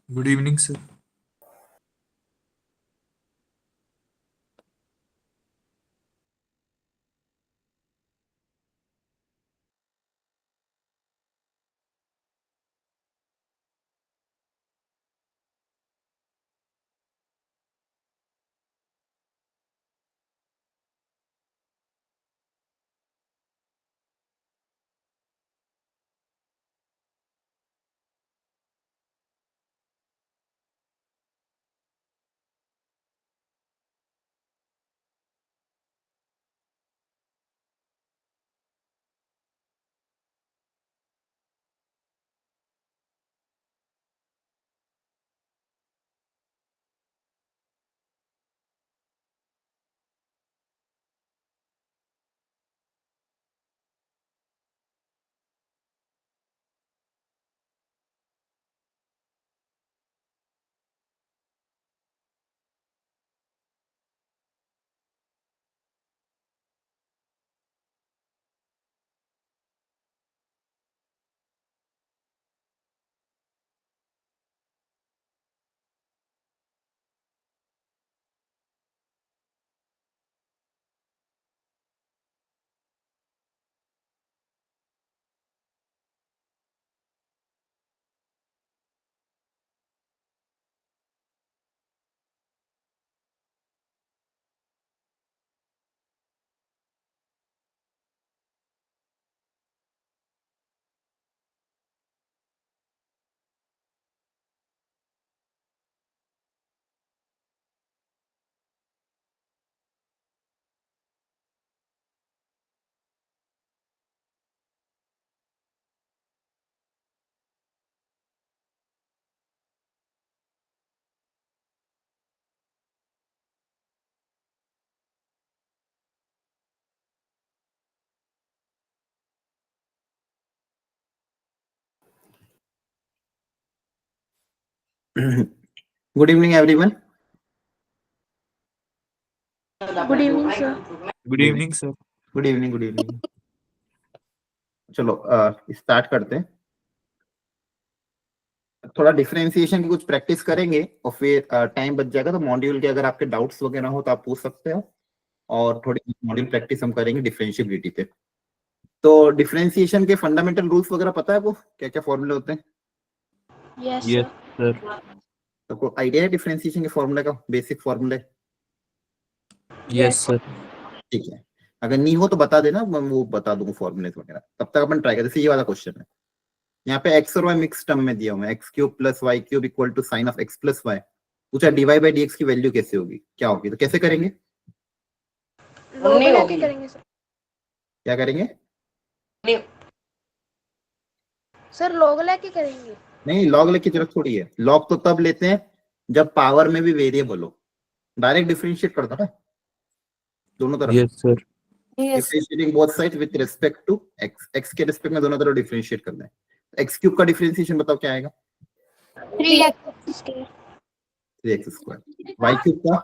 Good evening, sir. Good evening, everyone. Good evening, sir. Good evening, sir. Good evening. Good evening. चलो start करते हैं. थोड़ा differentiation की कुछ प्रैक्टिस करेंगे और फिर टाइम बच जाएगा तो मॉड्यूल के अगर आपके डाउट्स वगैरह हो तो आप पूछ सकते हो और थोड़ी मॉड्यूल प्रैक्टिस हम करेंगे डिफरेंशिएबिलिटी पे. तो डिफरेंशिएशन के फंडामेंटल रूल्स वगैरह पता है आपको क्या क्या फॉर्मूले होते हैं? Yes, Yes, sir. sir. तो कोई आइडिया है डिफरेंशिएशन के फॉर्मूले का, बेसिक फॉर्मूले? Yes, sir. ठीक है, अगर नहीं हो तो बता देना, मैं वो बता दूंगा फॉर्मूले वगैरह. तब तक अपन ट्राई करते. जैसे ये वाला क्वेश्चन है, यहाँ पे एक्स और वाई मिक्स टर्म में दिया हुआ है, x cube plus y cube equal to sine of x plus y. पूछा डीवाई बाई डी एक्स की वैल्यू कैसे होगी, क्या होगी? तो कैसे करेंगे? लोग लेके करेंगे सर. क्या करेंगे? सर लोग लेके करेंगे. नहीं, लॉग लेने की जरूरत थोड़ी है. लॉग तो तब लेते हैं जब पावर में भी वेरिएबल हो. डायरेक्ट डिफरेंशिएट करता ना दोनों तरफ. Yes, sir. Differentiating both side with respect to x. एक्स के रिस्पेक्ट में दोनों तरफ डिफरेंशिएट करना है. एक्स क्यूब का डिफरेंशिएशन बताओ क्या आएगा? 3x square. 3x square. Y cube का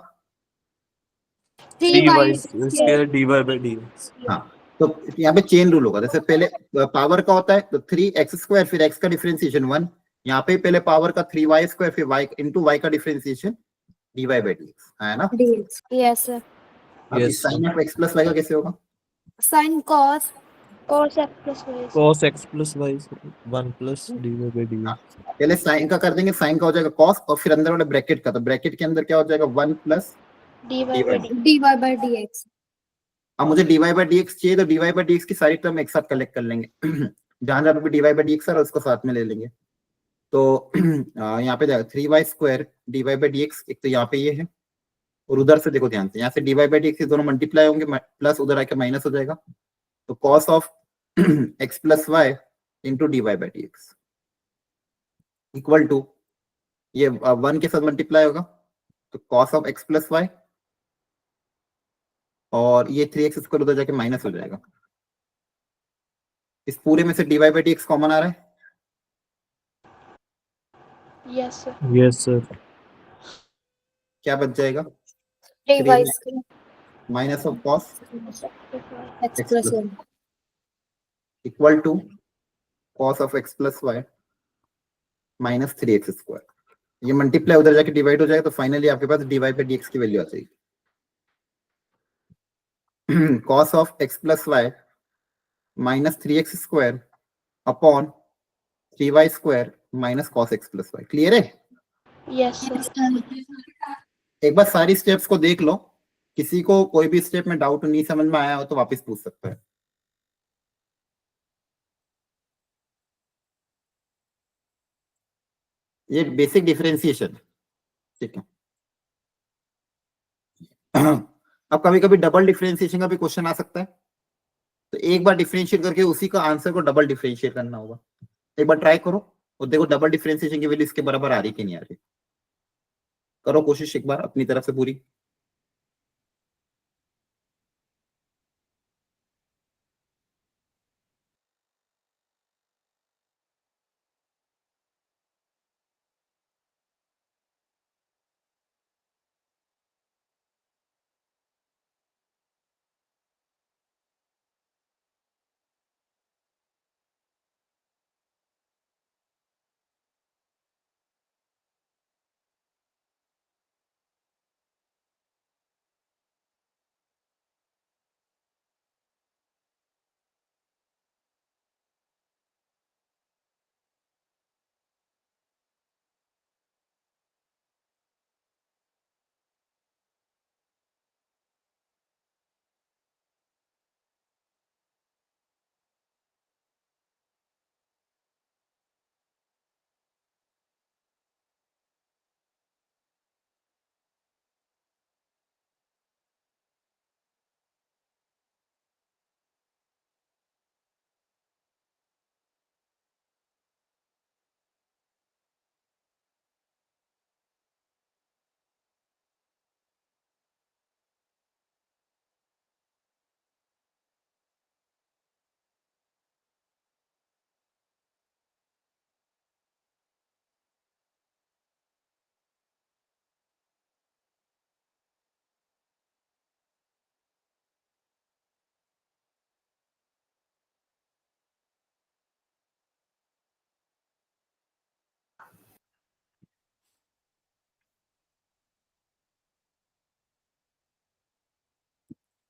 3y square dy by dx. हाँ, तो यहाँ पे चेन रूल होगा. जैसे पहले पावर का होता है तो 3x स्क्वायर फिर x का डिफरेंशिएशन 1. यहाँ पे पहले पावर का 3y स्क्वायर फिर y इंटू वाई का डिफरेंशिएशन dy बाई dx है ना. Yes sir. अब Yes, sir. Sine of x plus y का कैसे होगा? Sine cos Cos x plus y. Cos x plus y 1 plus dy by dx. पहले sign का कर देंगे. साइन का हो जाएगा cos और फिर अंदर वाले ब्रैकेट का, तो ब्रैकेट के अंदर क्या हो जाएगा 1 plus dy by dx. D y by D x. अब मुझे dy बाई dx चाहिए तो dy बाई dx की सारी टर्म एक साथ कलेक्ट कर लेंगे. जहां जहां पे dy बाई dx है उसको साथ में ले लेंगे. तो यहाँ पे जाएगा 3y square dy by dx. एक तो यहाँ पे ये है और उधर से देखो ध्यान से, यहाँ से dy बाई dx दोनों मल्टीप्लाई होंगे, प्लस उधर आके माइनस हो जाएगा. तो cos of x plus y into dy by dx equal to ये 1 के साथ मल्टीप्लाई होगा तो cos of x plus y और ये 3x स्क्वायर उधर जाके माइनस हो जाएगा. इस पूरे में से dy बाई dx कॉमन आ रहा है. Yes, sir. Yes, sir. क्या बच जाएगा? D y square minus of cos x plus one equal to cos of x plus y minus 3x square. ये मल्टीप्लाई उधर जाके डिवाइड हो जाएगा, तो फाइनली आपके पास dy by dx की वैल्यू आ जाएगी। cos of x plus y minus 3x square upon 3y square minus cos x plus Y. Clear है? Yes, sir. एक बार सारी स्टेप्स को देख लो, किसी को कोई भी स्टेप में डाउट नहीं समझ में आया हो तो वापस पूछ सकता है। ये बेसिक डिफरेंशिएशन, ठीक है। अब कभी कभी डबल डिफरेंशिएशन का भी क्वेश्चन आ सकता है, तो एक बार डिफरेंशिएट करके उसी का आंसर को डबल डिफरेंशिएट करना होगा। एक बार ट्राई करो और देखो डबल डिफरेंशिएशन की वैल्यू इसके बराबर आ रही कि नहीं आ रही। करो कोशिश एक बार अपनी तरफ से पूरी।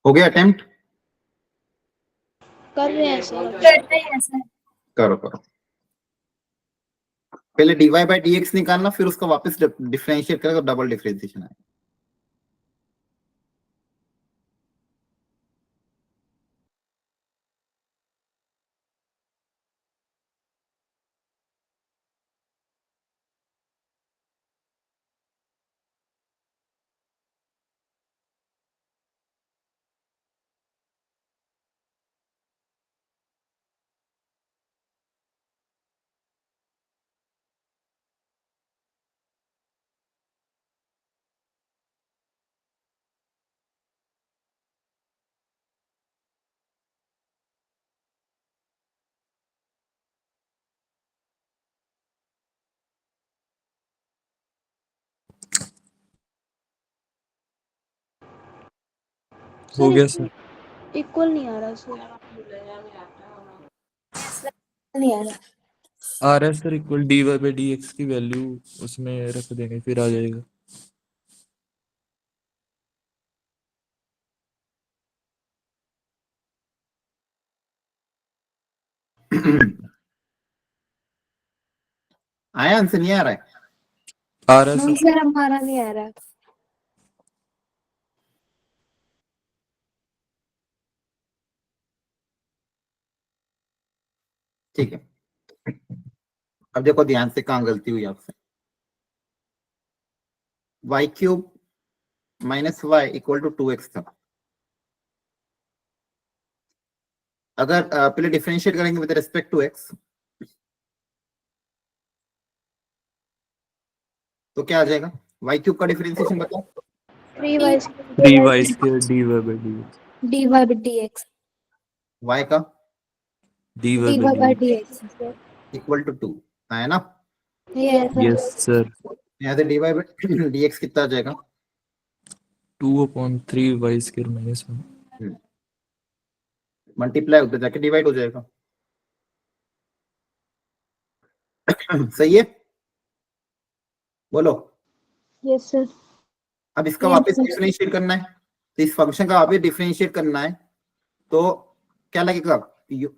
हो गया अटेम्प्ट? कर रहे हैं सर। करते हैं सर। करो करो। पहले dy by dx निकालना, फिर उसका वापस डिफरेंशिएट करेगा तो डबल डिफरेंशिएशन आएगा। हो गया सर। इक्वल नहीं आ रहा सर। नहीं आ रहा। आ रहा है sir, equal dy by dx की वैल्यू उसमें रख देंगे फिर आ जाएगा। आया आंसर नहीं आ रहा है? आ रहा है नहीं सर। सर, हमारा नहीं आ रहा। ठीक है, अब देखो ध्यान से कहाँ गलती हुई आपसे। Y cube minus y equal to 2x था। अगर पहले डिफरेंशिएट करेंगे विद रिस्पेक्ट टू x, तो क्या आ जाएगा? वाई क्यूब का डिफरेंशिएशन बताओ। 3y 3y square dy by dx। dy by dx। Y का dy dy by by dx। dx। Equal to 2 आया ना? Yes yes sir. यहाँ से dy by dx कितना आ जाएगा? 2/3y square minus 1। मल्टीप्लाई उधर जाके डिवाइड हो जाएगा। सही है? बोलो। Yes sir. अब इसका Yes, वापस sir. डिफरेंशिएट करना है, तो इस फंक्शन का वापस डिफरेंशिएट करना है, तो क्या लगेगा?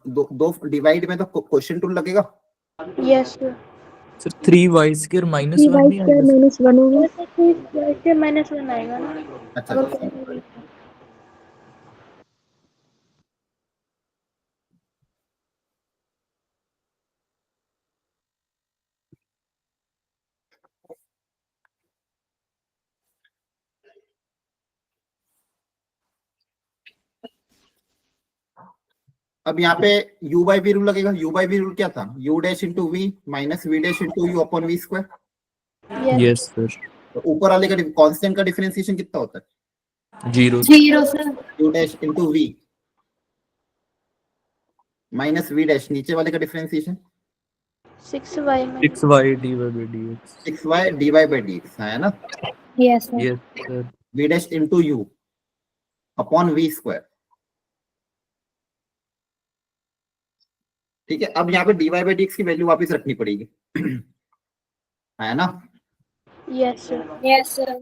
दो डिवाइड में तो क्वेश्चन टूल लगेगा। Yes sir. Sir 3y square minus 3 one y नहीं square आएगा? minus 1 होगा. वैसे -1 आएगा ना अच्छा अगर अच्छा। कॉमन। अब यहाँ पे u बाई वी रूल लगेगा। u बाई वी रूल क्या था? u dash into v minus v dash into u upon v square. Yes yes sir. तो ऊपर वाले का कांस्टेंट का डिफरेंशिएशन कितना होता है? 0। 0 sir. u dash into v minus v dash, नीचे वाले का डिफरेंशिएशन 6y में 6y dy/dx। 6y dy by dx है ना। Yes sir. Yes sir. V dash into u upon v square. ठीक है, अब यहाँ पे dy बाई dx की वैल्यू वापस रखनी पड़ेगी है ना। Yes sir. Yes sir.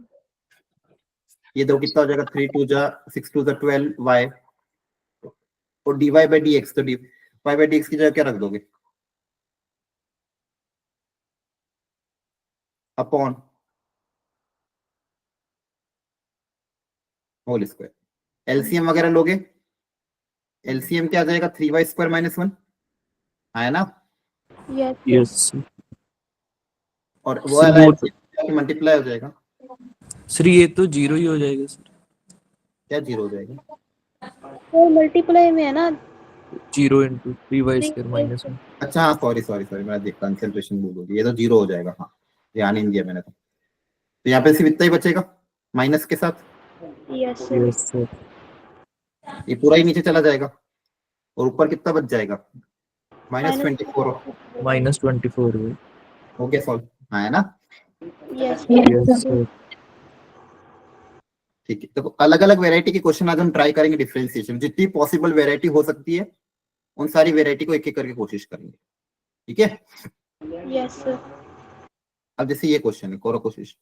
ये दो कितना हो जाएगा? 3 2 जा 6 2 जा 12 y और dy बाई dx, तो dy बाई dx की जगह क्या रख दोगे? Upon whole square. एलसीएम वगैरह लोगे, एलसीएम क्या आ जाएगा? 3y स्क्वायर माइनस 1 है ना। यस यस और वो सर। वाला वो एलसीएम मल्टीप्लाई हो जाएगा। सर ये तो 0 ही हो जाएगा सर। क्या जीरो हो जाएगा? तो मल्टीप्लाई में है ना। 0 इंटू 3y नहीं स्क्वायर नहीं माइनस सर। 1। अच्छा हाँ, सॉरी सॉरी सॉरी, मैं देख कंसंट्रेशन भूल गई, ये तो जीरो हो जाएगा। हाँ, ध्यान ही नहीं दिया मैंने तो यहाँ पे सिर्फ इतना ही बचेगा माइनस के साथ। Yes sir. Yes sir. ये पूरा ही नीचे चला जाएगा और ऊपर कितना बच जाएगा? -24 -24 है। हो गया सॉल्व, हाँ है ना। Yes Yes yes sir. Sir. ठीक है, तो अलग अलग वेरायटी के क्वेश्चन आज हम ट्राई करेंगे। डिफरेंशिएशन जितनी पॉसिबल वेरायटी हो सकती है उन सारी वेरायटी को एक एक करके कोशिश करेंगे। ठीक है, यस सर। अब जैसे ये क्वेश्चन है, करो कोशिश।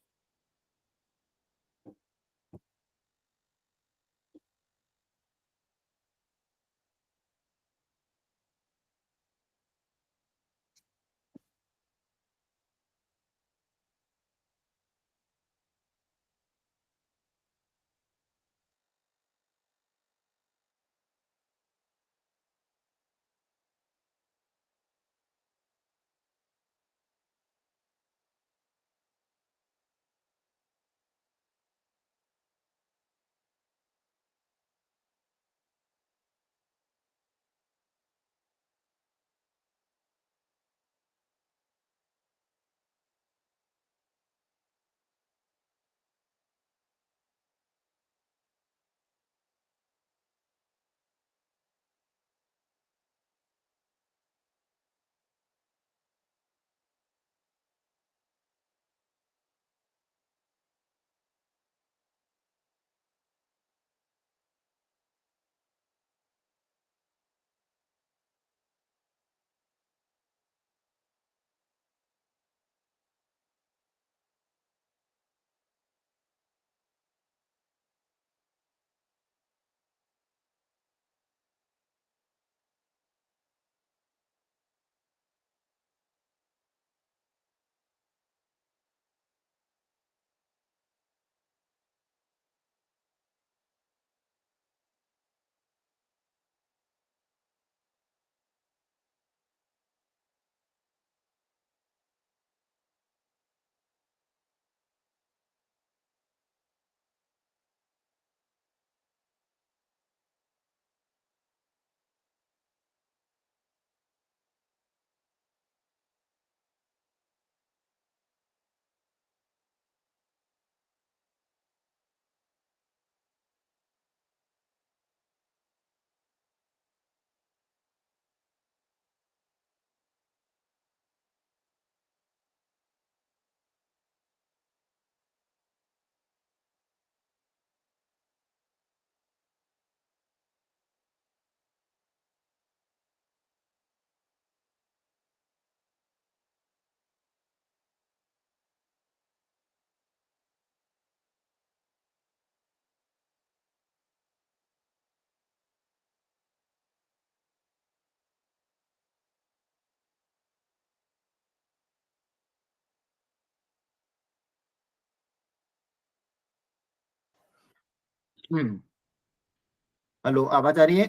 हेलो, आवाज आ रही है?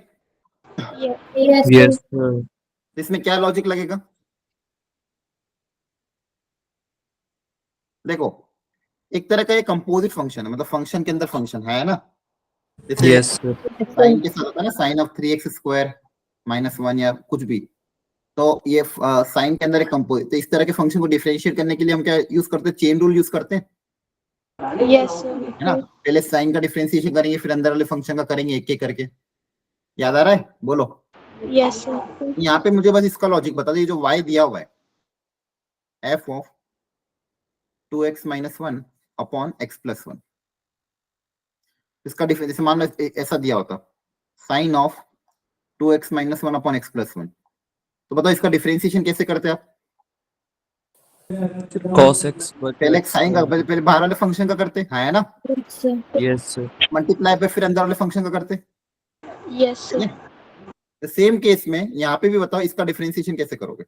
Yes. Yes sir. इसमें क्या लॉजिक लगेगा? देखो, एक तरह का ये कंपोजिट फंक्शन है, मतलब फंक्शन के अंदर फंक्शन है ना, जैसे यस सर। साइन के साथ होता है ना, साइन ऑफ 3x स्क्वायर -1 या कुछ भी, तो ये साइन के अंदर एक कंपोजिट, तो इस तरह के फंक्शन को डिफरेंशिएट करने के लिए हम क्या यूज करते हैं? चेन रूल यूज करते हैं, Yes. है ना। पहले साइन का डिफरेंशिएशन करेंगे, फिर अंदर वाले फंक्शन का करेंगे एक एक करके। याद आ रहा है? बोलो। Yes. यहाँ पे मुझे बस इसका लॉजिक बता दो, जो y दिया हुआ है f of 2x - 1 upon x + 1, इसका डिफरेंस, जैसे मान लो ऐसा दिया होता, sign of 2x - 1 upon x + 1, तो बताओ इसका डिफरेंशिएशन कैसे करते हैं आप? cos x पहले साइन का, पहले बाहर वाले फंक्शन का करते हैं, है ना, यस सर। मल्टीप्लाई पे फिर अंदर वाले फंक्शन का करते हैं। Yes. सेम केस में यहाँ पे भी बताओ इसका डिफरेंशिएशन कैसे करोगे?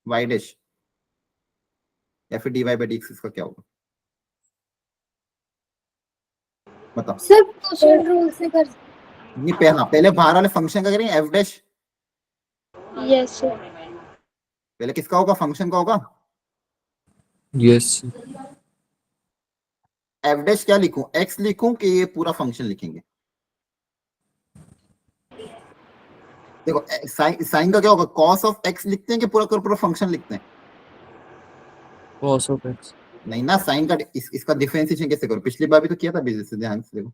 y डैश या फिर dy बाई dx, इसका क्या होगा बताओ? सर क्वेश्चन रूल से कर नहीं, पहले बाहर वाले फंक्शन का करेंगे, f डैश Yes. पहले किसका होगा? फंक्शन का होगा। यस f डैश क्या लिखूं? x लिखूं कि ये पूरा फंक्शन लिखेंगे? देखो, साइन का क्या होगा? cos ऑफ x लिखते हैं कि पूरा का पूरा फंक्शन लिखते हैं? cos of x। नहीं ना, साइन का इसका डिफरेंशिएशन कैसे करो? पिछली बार भी तो किया था बेसिस से, ध्यान से देखो,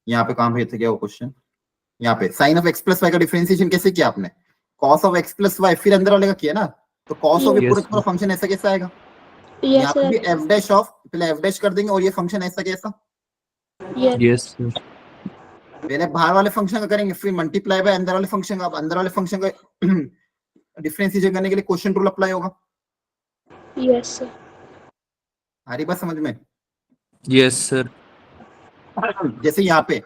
यहाँ पे काम भेज गया वो क्वेश्चन। यहाँ पे साइन ऑफ x + y का डिफरेंशिएशन कैसे किया आपने? cos ऑफ x + y, फिर अंदर वाले का किया ना, तो cos ऑफ ये Yes, पूरा फंक्शन ऐसा कैसा आएगा? Yes. यहाँ पे भी f डैश ऑफ, पहले f डैश कर देंगे और ये फंक्शन ऐसा कैसा? Yes. Yes sir. पहले बाहर वाले फंक्शन का करेंगे, फिर मल्टीप्लाई बाय अंदर वाले फंक्शन का। अब अंदर वाले फंक्शन का डिफरेंशिएशन करने के लिए क्वोशिएंट रूल अप्लाई होगा। Yes. आ रही बात समझ में? Yes sir. जैसे यहाँ पे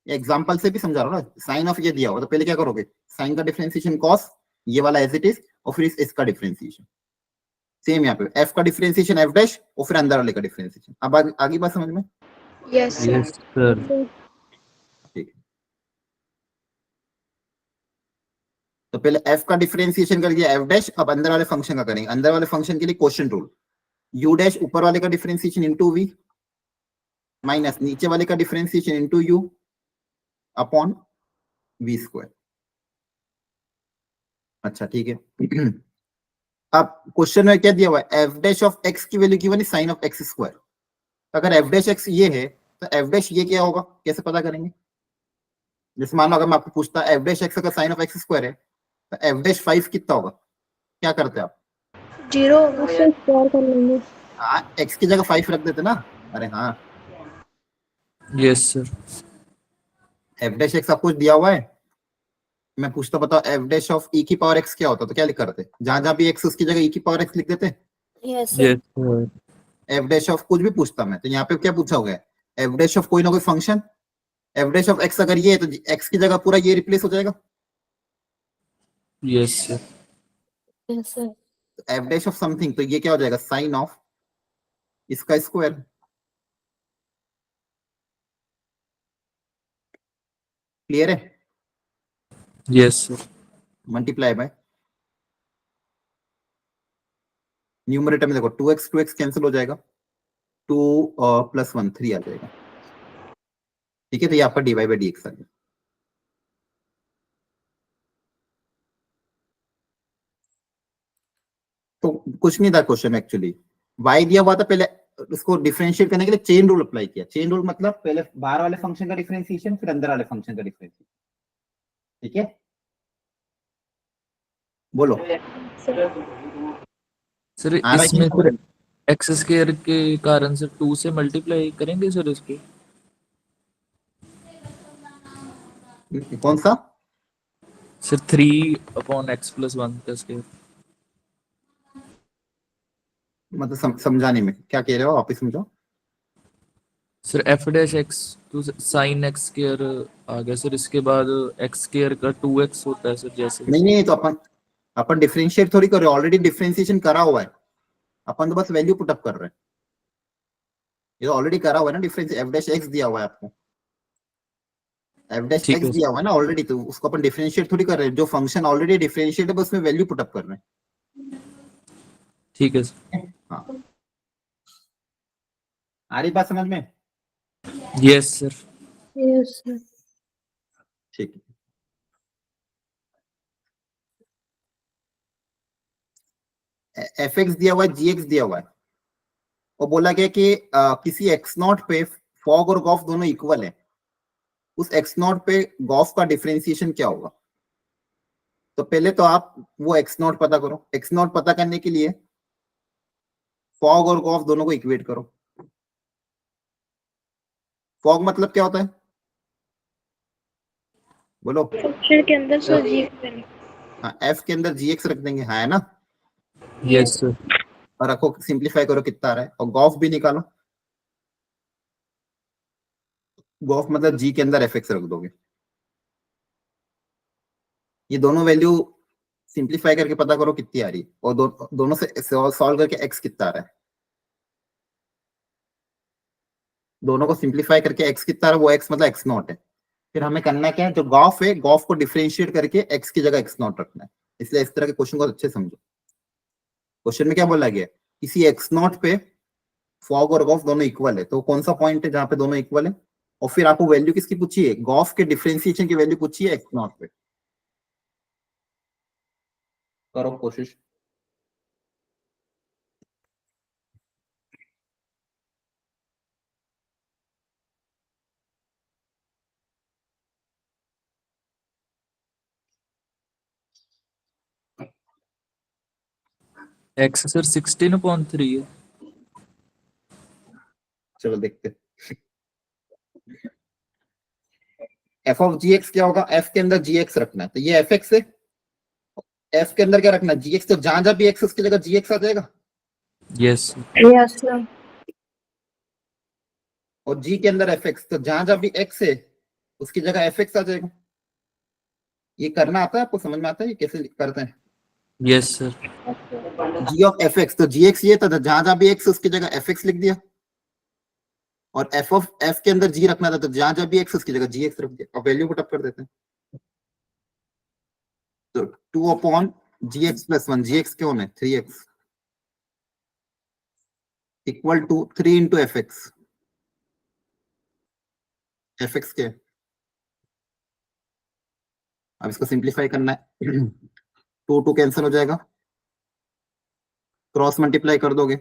एग्जांपल से भी समझा रहा हूँ ना, साइन ऑफ ये दिया होगा तो पहले क्या करोगे? साइन का डिफरेंशिएशन cos, ये वाला एज इट इज, और फिर इसका डिफरेंशिएशन सेम। यहाँ पे f का डिफरेंशिएशन f डैश, और फिर अंदर वाले का डिफरेंशिएशन। अब आगे बात समझ में? Yes. Yes sir. ठीक है, तो पहले f का डिफरेंशिएशन कर दिया f डैश, अब अंदर वाले फंक्शन का करेंगे। अंदर वाले फंक्शन के लिए क्वोशिएंट रूल, u डैश ऊपर वाले का डिफरेंशिएशन इनटू v माइनस नीचे वाले का differentiation into u upon v square. अच्छा ठीक है। अब क्वेश्चन में क्या दिया हुआ है? f डैश ऑफ x की वैल्यू गिवन है sin ऑफ x स्क्वायर। अगर f डैश x ये है तो f डैश ये क्या होगा? कैसे पता करेंगे? जैसे मान लो अगर मैं आपको पूछता f डैश x अगर sin ऑफ x स्क्वायर है तो f डैश 5 कितना होगा? क्या करते आप? 0 उससे स्क्वायर कर लेंगे। हाँ, x की जगह 5 रख देते ना। अरे हाँ, yes sir. f dash x आपको दिया हुआ है, मैं पूछता बताओ f डैश ऑफ e की पावर x क्या होता? तो क्या लिख करते? जहां जहां भी x उसकी जगह e की पावर x लिख देते। Yes yes sir. f dash of कुछ भी पूछता मैं तो यहाँ पे क्या पूछा होगा? f डैश ऑफ कोई ना कोई function, f dash of x अगर ये है तो x की जगह पूरा ये रिप्लेस हो जाएगा। Yes sir. Yes sir f dash of something, तो ये क्या हो जाएगा? साइन ऑफ इसका स्क्वायर। क्लियर है? Yes sir. Multiply by numerator में देखो 2x कैंसिल हो जाएगा, 2 + 1 3 आ जाएगा। ठीक है, तो ये आपका dy बाई dx आ गया। तो कुछ नहीं था क्वेश्चन एक्चुअली, y दिया हुआ था, पहले उसको डिफरेंशिएट करने के लिए चेन रूल अप्लाई किया। चेन रूल मतलब पहले बाहर वाले फंक्शन का डिफरेंशिएशन, फिर अंदर वाले फंक्शन का डिफरेंशिएशन। ठीक है, बोलो। सर आ रहा है इसमें कि सर एक्स स्क्वायर के कारण से 2 से मल्टीप्लाई करेंगे सर इसको? नहीं? कौन सा? सर 3/x + 1 का स्क्वायर। मतलब समझाने में क्या कह रहे हो, वापस समझो। सर f डैश x तो sin x स्क्वायर आ गया सर, इसके बाद x स्क्वायर का 2x होता है सर जैसे। नहीं, तो अपन डिफरेंशिएट थोड़ी कर रहे, ऑलरेडी डिफरेंशिएशन करा हुआ है, अपन तो बस वैल्यू पुट अप कर रहे हैं। ये ऑलरेडी करा हुआ है ना डिफरेंस, एफ डैश एक्स दिया हुआ है आपको, एफ डैश ठीक एक्स है दिया हुआ है ना ऑलरेडी, तो उसको अपन डिफरेंशिएट थोड़ी कर रहे हैं, जो फंक्शन ऑलरेडी डिफरेंशिएट है बस उसमें वैल्यू पुट अप कर रहे हैं। ठीक है सर। हाँ, आ रही बात समझ में? Yes sir. Yes sir. ठीक है। एफ एक्स दिया हुआ है, जी एक्स दिया हुआ है, और बोला गया कि किसी एक्स नॉट पे फॉग और गॉफ दोनों इक्वल है, उस एक्स नॉट पे गॉफ का डिफरेंशिएशन क्या होगा। तो पहले तो आप वो एक्स नॉट पता करो, एक्स नॉट पता करने के लिए फॉग और गॉफ दोनों को इक्वेट करो। फॉग मतलब क्या होता है, बोलो। फंक्शन के अंदर सर जी हाँ, एफ के अंदर जी एक्स रख देंगे, हाँ है ना, यस सर। और रखो, सिंप्लीफाई करो कितना आ रहा है, और गॉफ भी निकालो। गॉफ मतलब जी के अंदर एफ एक्स रख दोगे, ये दोनों वैल्यू सिंप्लीफाई करके पता करो कितनी आ रही है, और दोनों से सॉल्व करके एक्स कितना आ रहा है, दोनों को सिंप्लीफाई करके एक्स कितना आ रहा है, वो एक्स मतलब एक्स नॉट है। फिर हमें करना क्या है, जो गॉफ है गॉफ को डिफरेंशिएट करके एक्स की जगह एक्स नॉट रखना है। इसलिए इस तरह के क्वेश्चन को अच्छे समझो। क्वेश्चन में क्या बोला गया, किसी एक्स नॉट पे फॉग और गॉफ दोनों इक्वल है, तो कौन सा पॉइंट है जहां पे दोनों इक्वल है, और फिर आपको वैल्यू किसकी पूछी है, गॉफ के डिफरेंशिएशन की वैल्यू पूछी है एक्स नॉट पे। करो कोशिश। एक्स सर 16/3 है। चलो देखते हैं। एफ ऑफ जी एक्स क्या होगा, एफ के अंदर जी एक्स रखना है, तो ये एफ एक्स है, एफ के अंदर क्या रखना है, जी एक्स, तो जहां जहां भी एक्स उसकी जगह जी एक्स आ जाएगा, यस यस सर। और जी के अंदर एफ एक्स, तो जहां जहां भी एक्स है उसकी जगह एफ एक्स आ जाएगा। ये करना आता है आपको, समझ में आता है ये कैसे करते हैं, yes sir. G of f x, तो जी एक्स ये था, जहां जहां भी एक्स उसकी जगह एफ एक्स लिख दिया, और एफ ऑफ एफ के अंदर जी रखना था, तो जहां जहां भी एक्स उसकी जगह जी एक्स रख दिया, अब वैल्यू पुट अप कर देते हैं। तो 2 g x plus 1, g x क्यों है 3x equal to 3 into f x, f x क्या है, अब इसको सिंप्लीफाई करना है। 2 कैंसिल हो जाएगा, क्रॉस मल्टीप्लाई कर दोगे,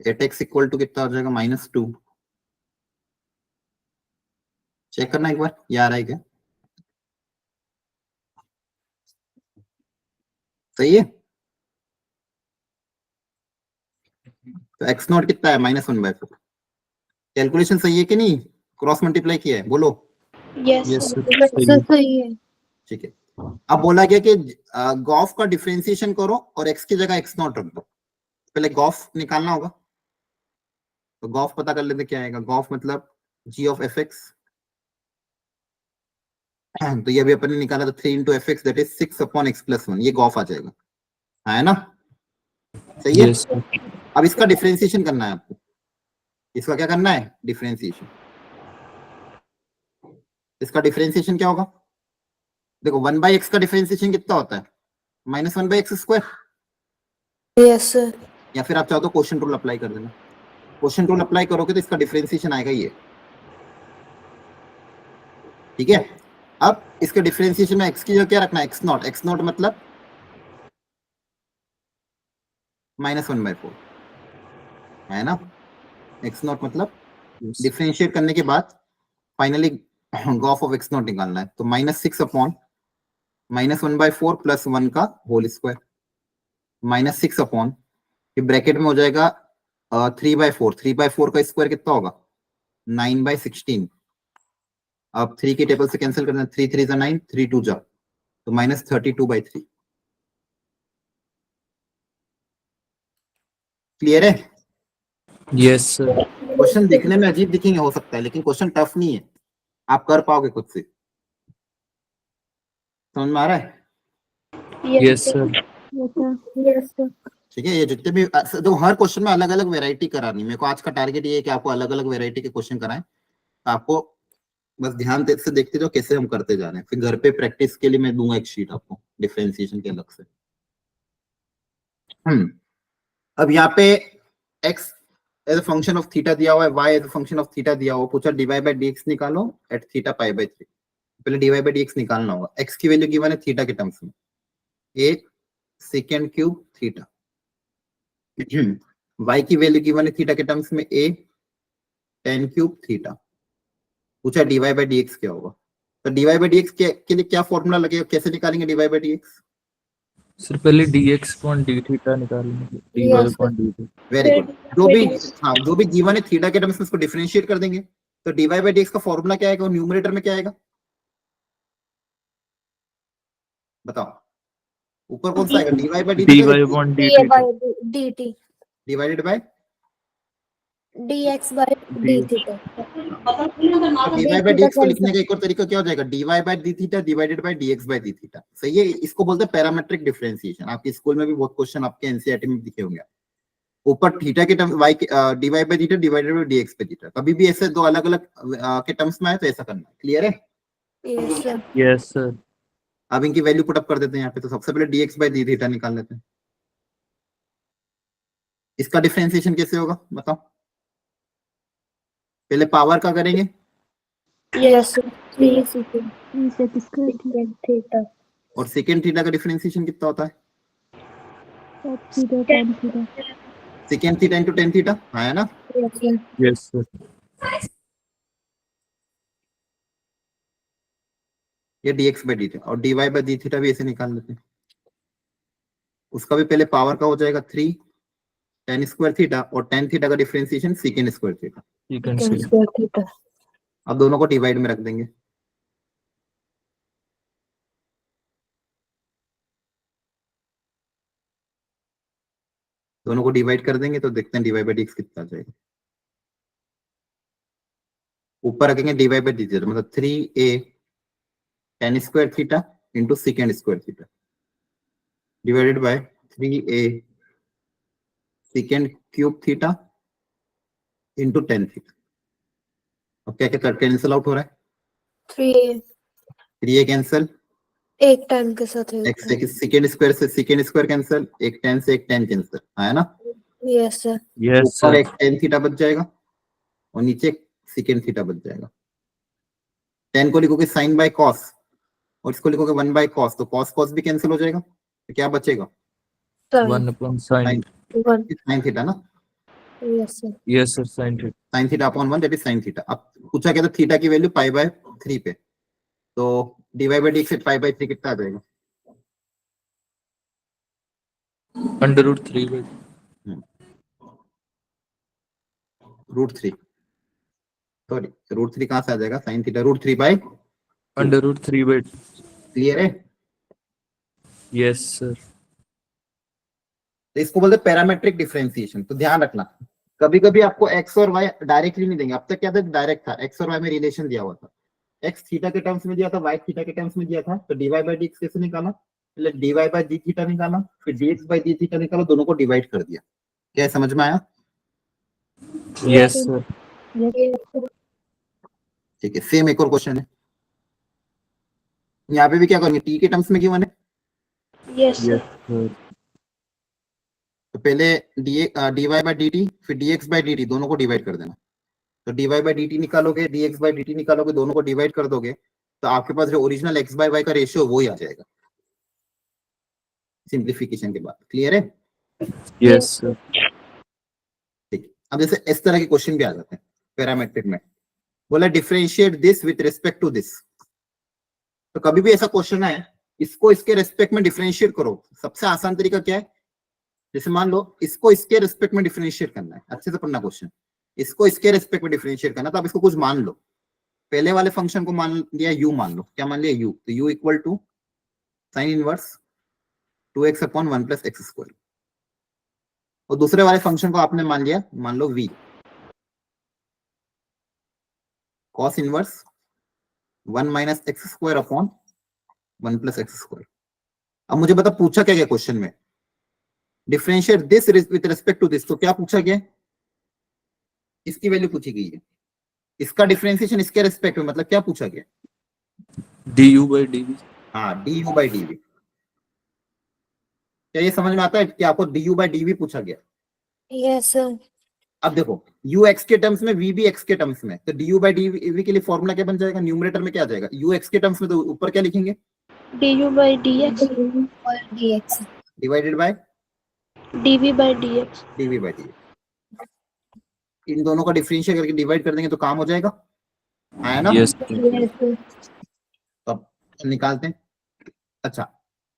एट एक्स इक्वल टू कितना हो जाएगा -2। चेक करना एक बार ये आ रहा है क्या, सही है। तो एक्स नॉट कितना है -1/4, कैलकुलेशन सही है कि नहीं, क्रॉस मल्टीप्लाई किया है, बोलो। यस यस सर सर सही सर है। सही है। ठीक है, अब बोला गया कि गॉफ का डिफरेंशिएशन करो और एक्स की जगह एक्स नॉट रख दो, पहले गॉफ निकालना होगा, तो गॉफ पता कर लेते क्या आएगा, गॉफ मतलब जी ऑफ एफ एक्स, तो ये अभी अपन ने निकाला था 3 into f x that is 6/x+1, ये गॉफ आ जाएगा, है ना, सही है। Yes sir. अब इसका डिफरेंशिएशन करना है आपको, इसका क्या करना है, डिफरेंशिएशन। इसका डिफरेंशिएशन क्या होगा, देखो 1/x का डिफरेंशिएशन कितना होता है, -1/x², यस सर। या फिर आप चाहो तो क्वेश्चन रूल अप्लाई कर देना, क्वेश्चन रूल अप्लाई करोगे तो इसका डिफरेंशिएशन आएगा ये, ठीक है। अब इसके डिफरेंशिएशन में x की जगह क्या रखना है, x नॉट मतलब -1/4, है ना, x नॉट मतलब डिफरेंशिएट करने के बाद finally Gauff of x not निकालना है, तो -6/-1/4 प्लस 1 का होल स्क्वायर, -6 फिर ब्रैकेट में हो जाएगा 3/4, 3/4 का स्क्वायर कितना होगा 9/16, अब 3 की टेबल से कैंसिल करना, 3 3 जा 9, 3 2 जा, तो -32/3, क्लियर है। Yes sir. क्वेश्चन दिखने में अजीब दिखेंगे हो सकता है, लेकिन क्वेश्चन टफ नहीं है, आप कर पाओगे खुद से। समझ में आ रहा है? Yes sir. Yes, sir. ठीक है, ये जितने भी तो हर क्वेश्चन में अलग अलग वैरायटी करानी, मेरे को आज का टारगेट ये है कि आपको अलग अलग वैरायटी के क्वेश्चन कराएं। आपको बस ध्यान से देखते जाओ कैसे हम करते जा रहे हैं, फिर घर पे प्रैक्टिस के लिए मैं दूंगा एक शीट आपको डिफरेंशिएशन के अलग से। अब यहाँ पे x as a function of theta दिया हुआ है, y as a function of theta दिया हुआ, पूछा dy बाय dx निकालो एट थीटा पाई बाय 3। पहले dy बाय dx निकालना होगा। x की वैल्यू गिवन है थीटा के टर्म्स में, a second cube theta. y की वैल्यू गिवन है थीटा के टर्म्स में a tan क्यूब थीटा। पूछा dy बाय dx क्या होगा, तो dy बाय dx के लिए क्या फॉर्मूला लगेगा, कैसे निकालेंगे dy बाय dx? सर पहले dx अपॉन d थीटा निकालेंगे, dy Yes, upon dt। Very good. जो भी हाँ जो भी गिवन है थीटा के टर्म्स में उसको डिफरेंशिएट कर देंगे, तो dy बाय dx का फॉर्मूला क्या आएगा, न्यूमरेटर में क्या आएगा बताओ, ऊपर कौन सा आएगा, dy by dt dy upon d dA by theta dt. Divided by dx by d dx। theta. dy by dx को लिखने का एक और तरीका क्या हो जाएगा, dy by d theta divided by dx by d theta. सही है, इसको बोलते हैं पैरामेट्रिक डिफरेंशिएशन। आपके स्कूल में भी बहुत क्वेश्चन आपके एनसीईआरटी में दिखे होंगे। ऊपर थीटा के टर्म y के dy by theta divided by dx by theta, कभी भी ऐसे दो अलग अलग के टर्म्स में आए तो ऐसा करना है। क्लियर है? Yes, sir. Yes sir. अब इनकी वैल्यू पुट अप कर देते हैं यहाँ पे, तो सबसे पहले dx बाय d थीटा निकाल लेते हैं। इसका डिफरेंशिएशन कैसे होगा बताओ, पहले पावर का करेंगे, Yes, sir. 3 secant theta. और सेकेंड थीटा का डिफरेंशिएशन कितना होता है, Theta tan theta. Second theta into tan theta, हाँ है ना? Yes, sir. Yes sir. ये dx बाय डी थीटा, और dy बाय डी थीटा भी ऐसे निकाल लेते हैं। उसका भी पहले पावर का हो जाएगा 3 tan स्क्वायर थीटा, और tan थीटा का differentiation second square theta. secant Secant square। square theta. अब दोनों को डिवाइड में रख देंगे, दोनों को डिवाइड कर देंगे तो देखते हैं dy बाय dx कितना आ जाएगा। ऊपर रखेंगे dy बाय डी थीटा, मतलब 3a tan square theta into second square theta divided bye 3a second cube theta into tan theta. अब क्या क्या कैंसिल आउट हो रहा है, 3a. 3a कैंसिल, एक tan के साथ है. x से सेकेंड स्क्वायर से सेकेंड स्क्वायर कैंसिल, एक tan से एक tan कैंसिल, है ना? Yes, sir. यस ऊपर सर। एक tan थीटा बच जाएगा और नीचे एक सेकेंड थीटा बच जाएगा। tan को लिखोगे sin बाय cos और इसको लिखोगे 1 बाय cos, तो cos cos भी कैंसिल हो जाएगा, तो क्या बचेगा, 1 upon sin। One. sin theta ना, Yes, sir. Yes sir sin theta. sin theta upon 1 that is sin theta. अब पूछा गया था थीटा की वैल्यू पाई बाय 3 पे, तो dy बाय dx से पाई बाय 3 कितना आ जाएगा, √3 √3, सॉरी √3 कहां से आ जाएगा, sin थीटा √3 बाय, √3। क्लियर है? Yes sir. तो इसको बोलते हैं पैरामेट्रिक डिफरेंशिएशन। तो ध्यान रखना, कभी कभी आपको x और y डायरेक्टली नहीं देंगे। अब तक क्या था, डायरेक्ट था, x और y में रिलेशन दिया हुआ था, x थीटा के टर्म्स में दिया था, y थीटा के टर्म्स में दिया था, तो dy बाय dx कैसे निकाला, पहले dy बाय d थीटा निकाला, फिर dx बाय d थीटा निकाला, दोनों को डिवाइड कर दिया। क्या समझ में आया? Yes sir. ठीक है, सेम एक और क्वेश्चन है, यहाँ पे भी क्या करेंगे, t के टर्म्स में गिवन है, Yes, sir. Yes sir. तो पहले dy बाय dt फिर dx बाय dt दोनों को डिवाइड कर देना। तो dy बाय dt निकालोगे, dx बाय dt निकालोगे, दोनों को डिवाइड कर दोगे, तो आपके पास जो ओरिजिनल x बाय y का रेशियो वो ही आ जाएगा सिंप्लीफिकेशन के बाद। क्लियर है? Yes sir. ठीक, अब जैसे इस तरह के क्वेश्चन भी आ जाते हैं पैरामेट्रिक में, बोला differentiate this with respect to this. तो कभी भी ऐसा क्वेश्चन आए, इसको इसके रिस्पेक्ट में डिफरेंशिएट करो। सबसे आसान तरीका क्या है, जैसे मान लो इसको इसके रिस्पेक्ट में डिफरेंशिएट करना है, अच्छे से पढ़ना क्वेश्चन, इसको इसके रिस्पेक्ट में डिफरेंशिएट करना, तो आप इसको कुछ मान लो। पहले वाले फंक्शन को मान लिया u, मान लो, क्या मान लिया u, तो u equal to sine inverse 2x upon 1 plus x square. और दूसरे वाले फंक्शन को आपने मान लिया, मान लो v cos inverse 1 minus x square upon 1 plus x square. अब मुझे बता पूछा क्या गया क्वेश्चन में, differentiate this with respect to this, तो क्या पूछा गया, इसकी वैल्यू पूछी गई है, इसका डिफरेंशिएशन इसके रिस्पेक्ट में, मतलब क्या पूछा गया, du by dv। हाँ du by dv। क्या ये समझ में आता है कि आपको du by dv पूछा गया? Yes, sir. अब देखो u x के टर्म्स में, v भी x के टर्म्स में, तो du by dv के लिए फॉर्मूला क्या बन जाएगा, न्यूमरेटर में क्या आ जाएगा, u x के टर्म्स में, तो ऊपर क्या लिखेंगे, du by dx, और dx. Divided by dv by dx, dv by dv। इन दोनों का डिफरेंशिएट करके डिवाइड कर देंगे तो काम हो जाएगा, है ना? Yes, Yes, sir. तो अब निकालते हैं। अच्छा,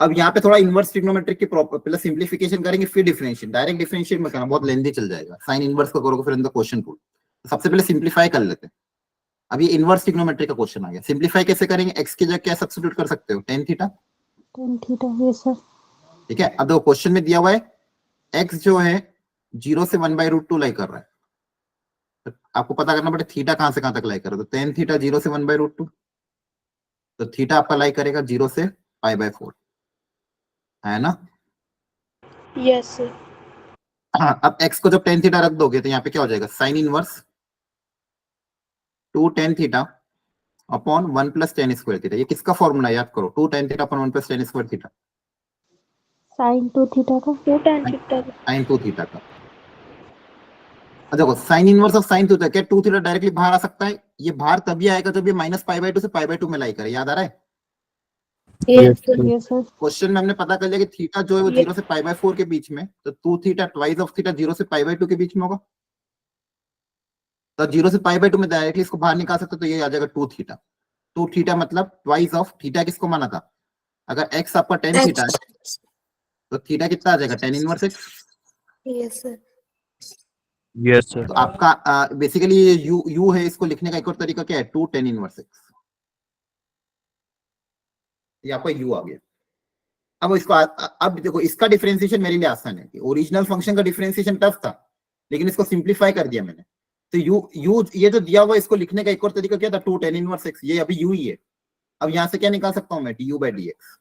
अब यहाँ पे थोड़ा इनवर्स ट्रिग्नोमेट्रिक की पहले सिंप्लीफिकेशन करेंगे, फिर डिफरेंशिएट, डायरेक्ट डिफरेंशिएट में करना बहुत लेंथी चल जाएगा, साइन इनवर्स का करोगे फिर इन द क्वेश्चन पुट। सबसे पहले सिंप्लीफाई कर लेते हैं। अब ये इनवर्स ट्रिग्नोमेट्रिक का क्वेश्चन आ गया, सिंप्लीफाई कैसे करेंगे, एक्स की जगह क्या सब्स्टिट्यूट कर सकते हो, tan theta, tan theta. Yes sir. ठीक है। अब देखो क्वेश्चन में दिया हुआ है एक्स जो है 0 से 1/√2 लाई कर रहा है, तो आपको पता करना पड़ेगा थीटा कहां से कहां तक लाई कर रहा है, तो tan थीटा 0 से 1/√2, तो थीटा आपका लाई करेगा 0 से π/4, है ना? yes sir, हाँ, अब x को जब tan थीटा रख दोगे तो यहाँ पे क्या हो जाएगा, sine inverse 2 tan theta upon 1 plus tan square theta. ये किसका फॉर्मूला याद करो, 2 tan theta upon 1 plus tan square theta, sin 2 theta का। 2 tan theta, साइन 2 थीटा का। देखो sine inverse of sine theta, क्या 2 थीटा डायरेक्टली बाहर आ सकता है, ये बाहर तभी आएगा जब ये -π/2 से π/2 में लाई करे, याद आ रहा है? Yes, sir. Yes sir. Question में हमने पता कर लिया कि थीटा जो है वो 0 से π/4 के बीच में, तो 2 थीटा ट्वाइस ऑफ थीटा 0 से π/2 के बीच में होगा, तो 0 से π/2 में डायरेक्टली इसको बाहर निकाल सकते, तो ये आ जाएगा 2 थीटा। 2 थीटा मतलब ट्वाइस ऑफ थीटा, किसको माना था, अगर x आपका tan थीटा है तो थीटा कितना आ जाएगा, tan inverse x। Yes, sir. yes sir, तो आपका बेसिकली ये u है, इसको लिखने का एक और तरीका क्या है, 2 tan इनवर्स x, ये आपका u आ गया। अब इसको अब देखो इसका डिफरेंशिएशन मेरे लिए आसान है, ओरिजिनल फंक्शन का डिफरेंशिएशन टफ था, लेकिन इसको सिंप्लीफाई कर दिया मैंने, तो u ये जो दिया हुआ इसको लिखने का एक और तरीका क्या था, 2 tan इनवर्स x, ये अभी u ही है। अब यहां से क्या निकाल सकता हूं मैं, du by dx।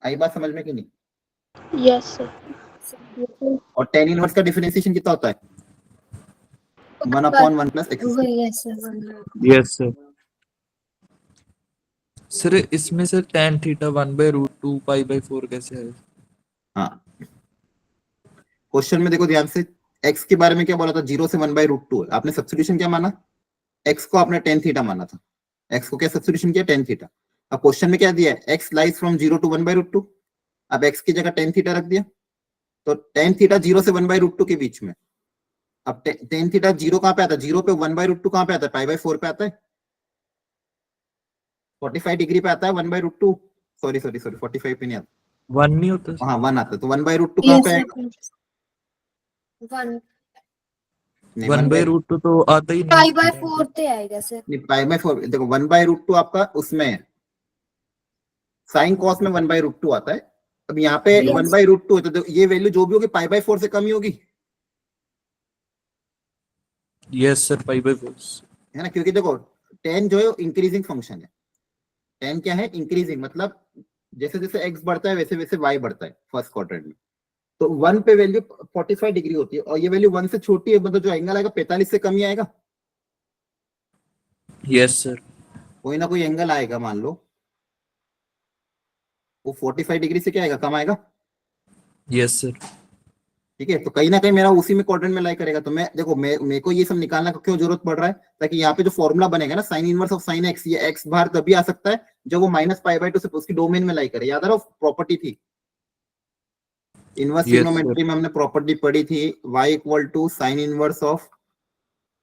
आई बात समझ में कि नहीं? yes sir, और tan इनवर्स का डिफरेंशिएशन कितना होता है, 1/1 plus x। Yes, sir. yes sir। Sir इसमें सर tan थीटा 1/√2 π/4 कैसे है? हाँ, क्वेश्चन में देखो ध्यान से, x के बारे में क्या बोला था, 0 से 1/√2, आपने सब्स्टिट्यूशन क्या माना, x को आपने tan थीटा माना था, x को क्या सब्स्टिट्यूशन किया, tan थीटा। अब क्वेश्चन में क्या दिया है, x लाइज फ्रॉम 0 to 1/√2, अब x की जगह tan थीटा रख दिया, तो tan थीटा 0 से 1/√2 के बीच में। अब tan थीटा 0 कहां पे आता है, 0 पे 1/√2 कहां पे आता है, π/4 पे आता है, 45 डिग्री पे आता है 1/√2, सॉरी 45 पे नहीं आता, 1 नहीं होता सर? हाँ 1 आता है, तो 1/√2 कहां Yes, पे sir. आएगा, 1 1/√2 तो आता ही नहीं। π/4 ते आएगा सर. नहीं, π/4 देखो 1/√2 आपका उसमें है, साइन कॉस में 1/√2 आता है। अब यहाँ पे Yes. 1/√2 है, तो ये वैल्यू जो भी होगी π/4 से कम ही होगी, yes sir, π/4 है ना, क्योंकि देखो tan जो है इंक्रीजिंग फंक्शन है, tan क्या है, इंक्रीजिंग, मतलब जैसे जैसे x बढ़ता है वैसे वैसे y बढ़ता है फर्स्ट क्वाड्रेंट में, तो 1 पे वैल्यू 45 डिग्री होती है, और ये वैल्यू 1 से छोटी है, मतलब जो एंगल आएगा 45 से कम ही आएगा, yes sir, कोई ना कोई एंगल आएगा, मान लो वो 45 डिग्री से क्या आएगा, कम आएगा, yes sir, ठीक है। तो कहीं ना कहीं मेरा उसी में क्वाड्रेंट में लाई करेगा, तो मैं देखो मेरे को ये सब निकालना क्यों जरूरत पड़ रहा है, ताकि यहाँ पे जो फॉर्मूला बनेगा ना, sine inverse of sine x, ये एक्स बाहर तभी आ सकता है जब वो -π/2 से उसकी डोमेन में लाई करे, याद आ रहा है प्रॉपर्टी थी इनवर्स Yes, ट्रिग्नोमेट्री में, हमने प्रॉपर्टी पढ़ी थी, y = sine inverse of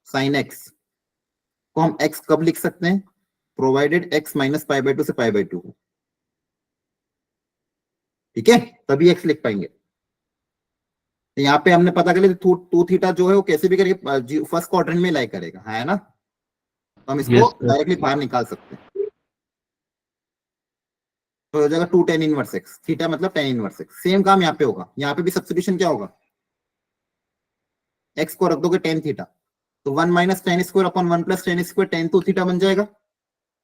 sine x, को हम x कब लिख सकते हैं, प्रोवाइडेड x -π/2 से π/2, ठीक है, तभी x लिख पाएंगे। तो यहाँ पे हमने पता कर लिया 2 थीटा जो है वो कैसे भी करके फर्स्ट क्वाड्रेंट में लाई करेगा, है ना, तो हम इसको Yes, sir. डायरेक्टली बाहर निकाल सकते हैं। तो हो जाएगा 2 tan इनवर्स x, थीटा मतलब tan इनवर्स x। सेम काम यहाँ पे होगा, यहाँ पे भी सब्स्टिट्यूशन क्या होगा, x को रख दोगे tan थीटा, तो 1 minus tan square upon 1 plus tan square tan 2 theta बन जाएगा,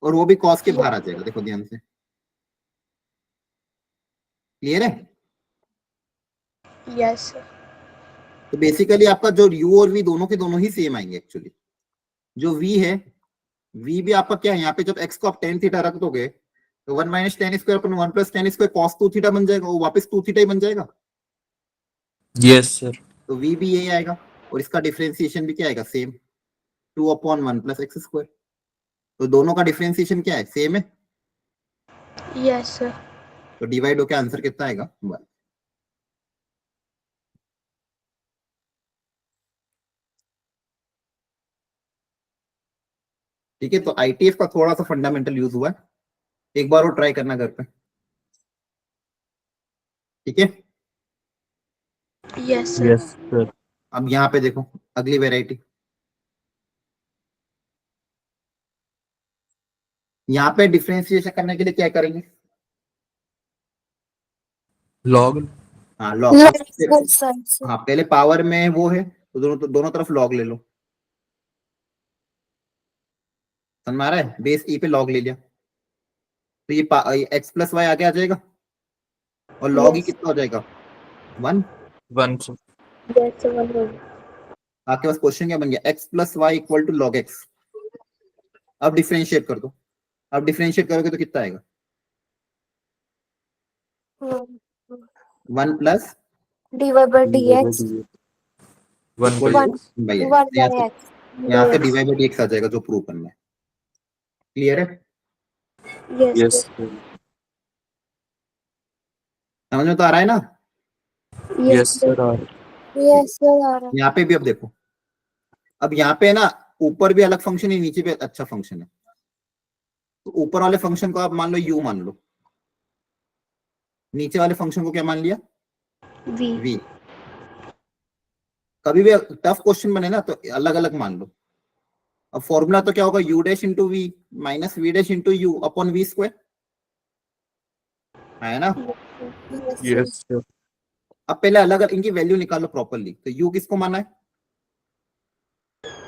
और वो भी cos के बाहर आ जाएगा। देखो ध्यान से, क्लियर है? Yes, sir. तो बेसिकली आपका जो u और v दोनों के दोनों ही सेम आएंगे एक्चुअली। जो v है, v भी आपका क्या है, यहाँ पे जब x को आप tan थीटा रख दोगे तो 1 minus tan square upon 1 plus tan square cos 2 theta बन जाएगा, वो वापस 2 थीटा ही बन जाएगा। Yes sir. तो v भी यही आएगा, और इसका डिफरेंशिएशन भी क्या आएगा, same 2 upon 1 plus x square. तो दोनों का डिफरेंशिएशन क्या है, सेम है। Yes, sir. तो डिवाइड होकर आंसर कितना आएगा, 1। ठीक है, तो आईटीएफ का थोड़ा सा फंडामेंटल यूज हुआ है, एक बार और ट्राई करना घर पे। ठीक है, Yes, sir. Yes sir. अब यहाँ पे देखो अगली वेराइटी, यहाँ पे डिफरेंशिएशन करने के लिए क्या करेंगे, लॉग। हाँ लॉग। बोथ साइड से। हाँ पहले पावर में वो है तो दोनों तरफ लॉग ले लो। समझ में आ रहा है, बेस ई पे लॉग ले लिया तो ये एक्स प्लस वाई आगे आ जाएगा, और लॉग ही Yes. कितना हो जाएगा, 1। 1 सर। Yes, sir. 1 आपके पास क्वेश्चन क्या बन गया, x plus y equal to log x. अब डिफरेंशिएट कर दो, अब डिफरेंशिएट करोगे तो कितना आएगा, 1 plus dy by dx 1 equal by two by one x. by x। यहाँ से Yes. डिवाइड बाई डीएक्स आ जाएगा जो प्रूव करना है। क्लियर है, Yes, यस sir. सर। समझ में तो आ रहा है ना। Yes, yes sir. Sir. Yes sir आ रहा है। यहाँ पे भी अब देखो, अब यहाँ पे ना ऊपर भी अलग फंक्शन है, नीचे भी अच्छा फंक्शन है। तो ऊपर वाले फंक्शन को आप मान लो u मान लो, नीचे वाले फंक्शन को क्या मान लिया, V. v। कभी भी टफ क्वेश्चन बने ना तो अलग अलग मान लो। अब फॉर्मूला तो क्या होगा, u dash into v minus v dash into u upon v square, है ना। Yes, yes sir. अब पहले अलग अलग इनकी वैल्यू निकालो प्रॉपरली। तो u किसको माना है,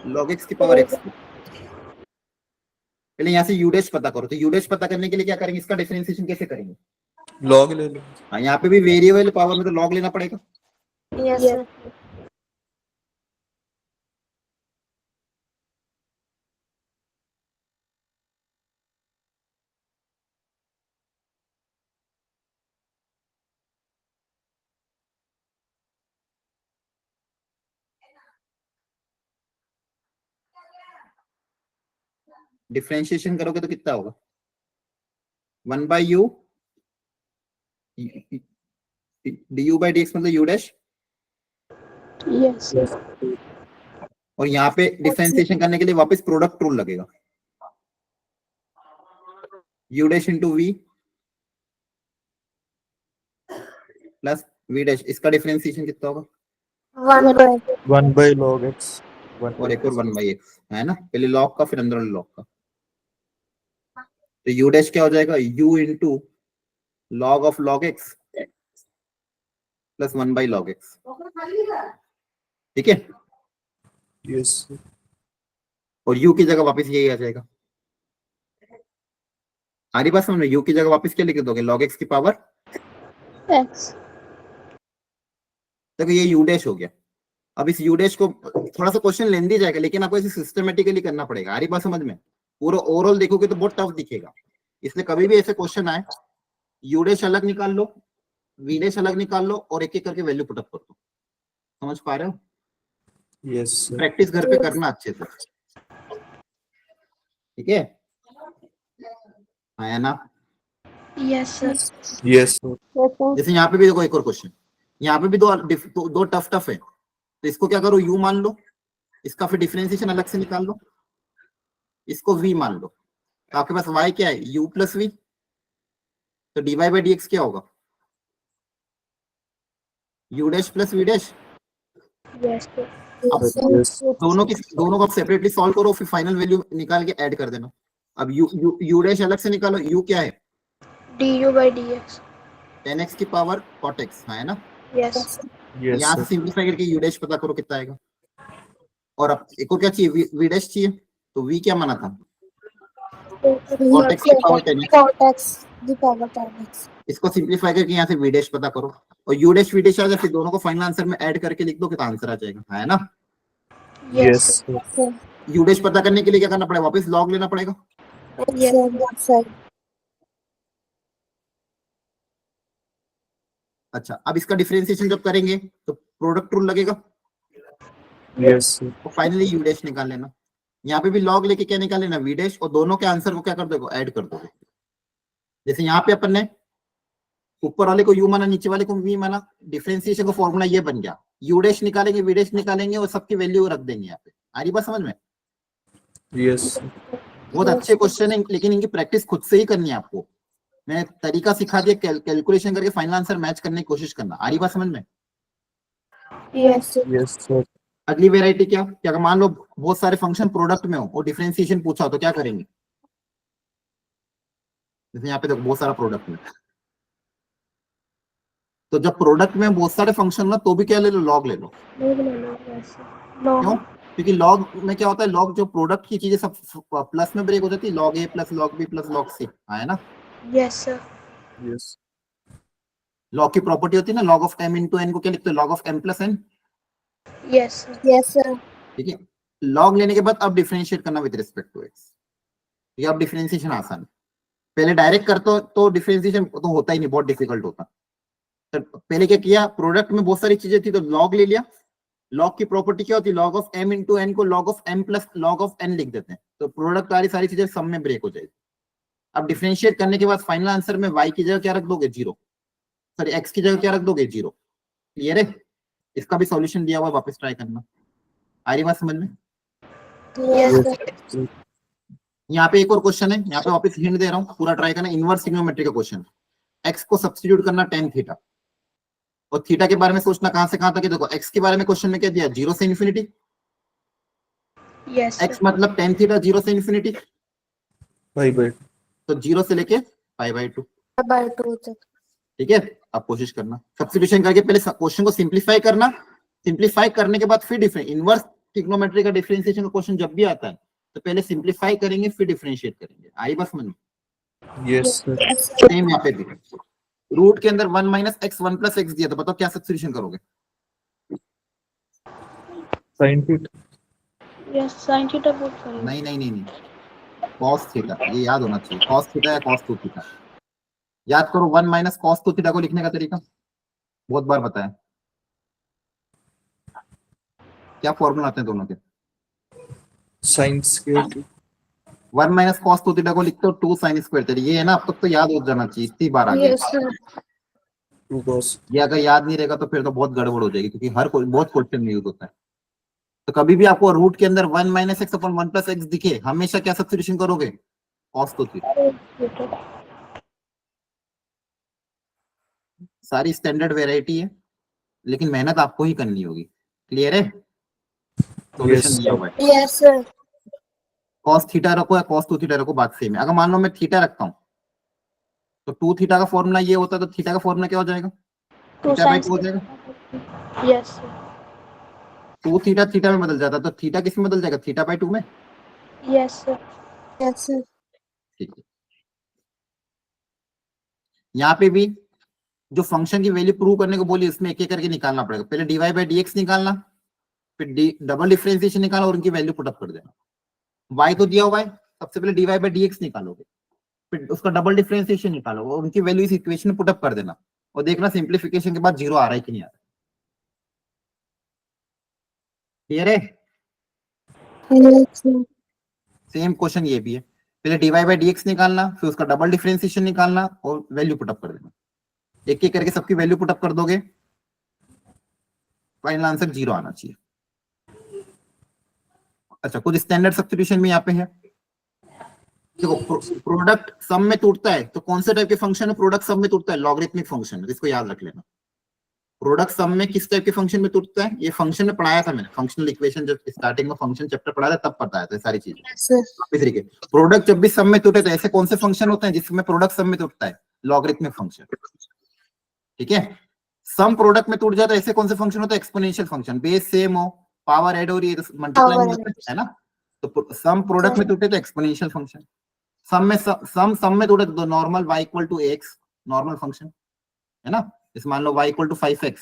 log x की पावर x। पहले यहाँ से u डैश पता करो, तो u डैश पता करने के लिए क्या करेंगे, इसका डिफरेंशिएशन कैसे करेंगे। लॉग ले लो। हाँ यहाँ पे भी वेरिएबल पावर में तो log लेना पड़ेगा। yes, Yes. sir. डिफरेंशिएशन करोगे तो कितना होगा, 1 by you du by dx मतलब u डैश। Yes, sir. और यहाँ पे डिफरेंशिएशन करने के लिए वापस प्रोडक्ट रूल लगेगा, u dash into v plus v dash. इसका डिफरेंशिएशन कितना होगा, 1 by 1 बाई लॉग एक्स। और एक और 1 बाई एक्स, है ना। पहले लॉग का फिर अंदर वाले लॉग का। तो u डैश क्या हो जाएगा, u into log of log x plus 1 by log x. ठीक है, यस सर। और u की जगह वापस यही आ जाएगा। हमारी बात समझ, u की जगह वापस क्या लिख दोगे, लॉग एक्स की पावर। X. देखो ये u डैश हो गया। अब इस u डैश को थोड़ा सा क्वेश्चन लेंदी जाएगा, लेकिन आपको इसे सिस्टमेटिकली करना पड़ेगा। हमारी बात समझ में, पूरा ओवरऑल देखोगे तो बहुत टफ दिखेगा। इसलिए कभी भी ऐसे क्वेश्चन आए, u डैश अलग निकाल लो, v डैश अलग निकाल लो, और एक एक करके वैल्यू पुट अप कर दो। समझ पा रहे हो, यस सर। प्रैक्टिस घर पे करना अच्छे से। ठीक है, आया ना। Yes, sir. Yes sir. yes sir, जैसे यहाँ पे भी देखो एक और क्वेश्चन, यहाँ पे भी दो टफ है। तो इसको क्या करो, u मान लो, इसका फिर डिफरेंशिएशन अलग से निकाल लो, इसको v मान लो। तो आपके पास y क्या है, u प्लस वी। तो dy बाई dx क्या होगा, u dash plus v dash. Yes, sir. अब yes, sir. यस। दोनों को आप सेपरेटली सॉल्व करो, फिर फाइनल वैल्यू निकाल के ऐड कर देना। अब u डैश अलग से निकालो, u क्या है, du by dx. 10x की पावर cot x, है ना? Yes. Yes, यहाँ से sir. सिंप्लीफाई करके u डैश पता करो कितना आएगा। और अब एक को क्या चाहिए, v डैश चाहिए, तो v क्या माना था? cot x की power 10x। cot x the power 10x। इसको सिंप्लीफाई करके यहाँ से v डैश पता करो और u डैश आ जाए, फिर दोनों को फाइनल आंसर में ऐड करके लिख दो कि आंसर आ जाएगा, है ना? Yes. sir. sir। u dash पता करने के लिए क्या करना पड़ेगा, वापस log लेना पड़ेगा। Yes, sir, both side। अच्छा, अब इसका डिफरेंशिएशन जब करेंगे तो प्रोडक्ट रूल लगेगा, Yes, sir. तो फाइनली u डैश निकाल लेना। यहाँ पे भी log लेके क्या निकाल लेना, v डैश, और दोनों के आंसर को क्या कर दोगे, ऐड कर दोगे। जैसे यहाँ पे अपन ने ऊपर वाले को u माना, नीचे वाले को v माना, डिफरेंशिएशन का फॉर्मूला ये बन गया, u डैश निकालेंगे, v डैश निकालेंगे और सबकी वैल्यू रख देंगे यहाँ पे। आ रही बात समझ में? Yes, sir. बहुत अच्छे क्वेश्चन है, लेकिन इनकी प्रैक्टिस खुद से ही करनी है आपको। मैं तरीका सिखा दिया, कैलकुलेशन करके फाइनल आंसर मैच करने की कोशिश करना। आ रही बात समझ में? Yes, sir। Yes, sir. अगली वेराइटी क्या, कि अगर मान लो बहुत सारे फंक्शन प्रोडक्ट में हो और डिफरेंशिएशन पूछा हो तो क्या करेंगे? जैसे यहाँ पे देखो बहुत सारा प्रोडक्ट में, तो जब प्रोडक्ट में बहुत सारे फंक्शन ना, तो भी क्या ले लो, लॉग ले लो। Yes. No. क्यों? क्योंकि लॉग में क्या होता है, लॉग जो प्रोडक्ट की चीजें सब प्लस में ब्रेक हो जाती है, log A plus log B plus log C, है ना? Yes, sir. Yes. लॉग की प्रॉपर्टी होती है ना, log of m into n को क्या लिखते हैं, log of m plus n। Yes, sir. Yes, sir। ठीक है, लॉग लेने के बाद अब डिफरेंशिएट करना विद रिस्पेक्ट टू x। ये अब डिफरेंशिएशन आसान है। पहले डायरेक्ट करते तो डिफरेंशिएशन तो होता ही नहीं, बहुत डिफिकल्ट होता। तो पहले क्या किया, प्रोडक्ट में बहुत सारी चीजें थी तो लॉग ले लिया। लॉग की प्रॉपर्टी क्या होती है, log of m into n को log of m plus log of n लिख देते हैं, तो प्रोडक्ट वाली सारी चीजें सम में ब्रेक हो जाएगी। अब डिफरेंशिएट करने के बाद फाइनल आंसर में y की जगह क्या रख दोगे, 0। सॉरी, x की जगह क्या रख दोगे, 0। क्लियर है? इसका भी सॉल्यूशन दिया हुआ, वापस ट्राई करना। आ रही बात समझ में? Yes, sir। यहाँ पे एक और क्वेश्चन है, यहाँ पे वापस हिंट दे रहा हूँ, पूरा ट्राई करना। इनवर्स ट्रिग्नोमेट्री का क्वेश्चन, x को सब्स्टिट्यूट करना tan थीटा, और थीटा के बारे में सोचना कहां से कहां तक है। देखो x के बारे में क्वेश्चन में क्या दिया, 0 से इन्फिनिटी। Yes, x sir. मतलब tan थीटा 0 से इन्फिनिटी, Bye bye. तो 0 से लेके π/2। by 2 तक। ठीक है, अब कोशिश करना सब्स्टिट्यूशन करके पहले क्वेश्चन को सिंप्लीफाई करना, सिंप्लीफाई करने के बाद फिर डिफरेंस, इनवर्स ट्रिग्नोमेट्री का डिफरेंशिएशन का क्वेश्चन जब भी आता है तो पहले सिंप्लीफाई करेंगे फिर डिफरेंशिएट करेंगे। आई बस समझ में? Yes, sir. सेम यहाँ पे भी रूट के अंदर 1 माइनस एक्स 1 प्लस एक्स दिया, तो बताओ क्या सब्स्टिट्यूशन करोगे? Sin theta. Yes, sin theta both fine. नहीं नहीं नहीं नहीं, cos थीटा, ये याद होना चाहिए, cos थीटा या cos 2 थीटा। याद करो, 1 माइनस cos 2 थीटा को लिखने का तरीका बहुत बार बताया। क्या फॉर्मूला आते हैं दोनों के? Sin square theta. 1 minus cos 2 theta को लिखते हो 2 sin स्क्वायर थीटा। ये है ना, अब तक तो याद हो जाना चाहिए, इतनी बार आ गया। Yes, sir। 2 cos. ये अगर याद नहीं रहेगा तो फिर तो बहुत गड़बड़ हो जाएगी, क्योंकि हर कोई बहुत क्वेश्चन में यूज होता है। तो कभी भी आपको रूट के अंदर 1 minus x upon 1 plus x दिखे, हमेशा क्या सब्स्टिट्यूशन करोगे, cos 2 थीटा। सारी स्टैंडर्ड वेराइटी है, लेकिन मेहनत आपको ही करनी होगी। क्लियर है? सॉल्यूशन Yes, दिया sir. हुआ है। Yes, sir। cos थीटा रखो या cos 2 थीटा रखो, बात सेम है। अगर मान लो मैं थीटा रखता हूँ तो 2 थीटा का फॉर्मूला ये होता है, तो थीटा का फॉर्मूला क्या हो जाएगा, 2 थीटा बाई sin 2 हो जाएगा। Yes, sir. 2 थीटा थीटा में बदल जाता है, तो थीटा किस में बदल जाएगा, थीटा बाई 2 में। Yes, sir. Yes, sir। ठीक है, यहाँ पे भी जो फंक्शन की वैल्यू प्रूव करने को बोली, इसमें एक एक करके निकालना पड़ेगा। पहले dy बाई dx निकालना, फिर डबल डिफरेंशिएशन निकालना और उनकी वैल्यू पुटअप कर देना। y तो दिया हुआ है, सबसे पहले dy बाई dx निकालोगे, फिर उसका डबल डिफरेंशिएशन निकालोगे और उनकी वैल्यू इस इक्वेशन में पुटअप कर देना, और देखना सिंप्लीफिकेशन के बाद 0 आ रहा है कि नहीं आ रहा। क्लियर है? Yes, sir। सेम क्वेश्चन ये भी है, पहले dy बाई dx निकालना, फिर उसका डबल डिफरेंशिएशन निकालना और वैल्यू पुटअप कर देना। एक एक करके सबकी वैल्यू पुटअप कर दोगे, फाइनल आंसर 0 आना चाहिए। अच्छा, कुछ स्टैंडर्ड सब्स्टिट्यूशन भी यहाँ पे है। देखो, प्रोडक्ट सम में टूटता है तो कौन से टाइप के फंक्शन में प्रोडक्ट सम में टूटता है, लॉगरिथमिक फंक्शन, इसको याद रख लेना। प्रोडक्ट सम में किस टाइप के फंक्शन में टूटता है, ये फंक्शन में पढ़ाया था मैंने, फंक्शनल इक्वेशन जब स्टार्टिंग में फंक्शन चैप्टर पढ़ाया था तब बताया था सारी चीजें। Yes, sir। इस तरीके प्रोडक्ट जब भी सम में टूटे तो ऐसे कौन से फंक्शन होते हैं जिसमें प्रोडक्ट सम में टूटता है, लॉगरिथमिक फंक्शन, ठीक है। सम प्रोडक्ट में टूट जाता है, ऐसे कौन से फंक्शन होता है, एक्सपोनेंशियल फंक्शन, बेस सेम हो, पावर ऐड हो रही है तो मल्टीप्लाई Power होता है ना। तो सम प्रोडक्ट में टूटे तो एक्सपोनेंशियल फंक्शन, सम में टूटे तो normal y equal to x, normal function है ना। इस मान लो y इक्वल टू 5x,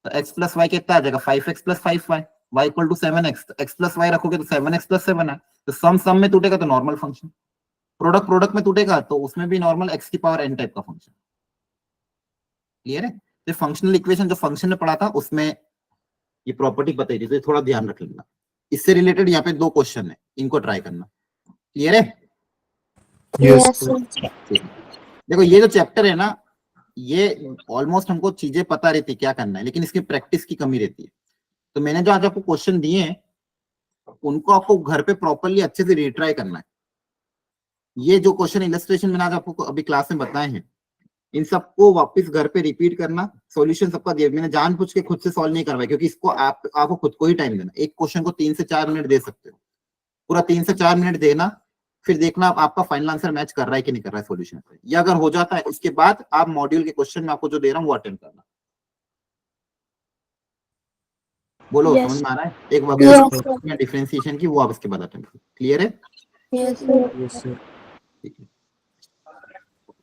तो x प्लस y कितना आ जाएगा, 5x plus 5y, y equal to 7x, तो x प्लस y रखोगे तो 7x प्लस 7 है। तो सम में टूटेगा तो नॉर्मल फंक्शन, प्रोडक्ट में टूटेगा तो उसमें भी नॉर्मल x की पावर n टाइप का फंक्शन। क्लियर है। तो फंक्शनल इक्वेशन जो फंक्शन ने पढ़ा था उसमें ये प्रॉपर्टी बताई थी, तो थोड़ा ध्यान रख लेना। इससे रिलेटेड यहाँ पे 2 क्वेश्चन है, इनको ट्राई करना। क्लियर है। Yes, sir. देखो ये जो चैप्टर है ना, ये ऑलमोस्ट हमको चीजें पता रहती है क्या करना है, लेकिन इसकी प्रैक्टिस की कमी रहती है। तो मैंने जो आज आपको क्वेश्चन दिए हैं उनको आपको घर पे प्रॉपरली अच्छे से रिट्राई करना है। ये जो क्वेश्चन इलस्ट्रेशन मैंने आज आपको अभी क्लास में बताए हैं, इन सबको वापस घर पे रिपीट करना। सॉल्यूशन सबका दिया, मैंने जानबूझ के खुद से सॉल्व नहीं करवाया, क्योंकि इसको आपको खुद को ही टाइम देना। एक क्वेश्चन को 3 से 4 मिनट दे सकते हो, पूरा 3 से 4 मिनट देना, फिर देखना आपका फाइनल आंसर मैच कर रहा है कि नहीं कर रहा है सॉल्यूशन पे। या अगर हो जाता है उसके बाद आप मॉड्यूल के क्वेश्चन में आपको जो दे रहा हूँ वो अटेंड करना। बोलो Yes. समझ में आ रहा है। एक Yes, sir. डिफरेंशिएशन की वो आप इसके बाद अटेंड करो। क्लियर है। Yes, sir. Yes sir. ठीक है।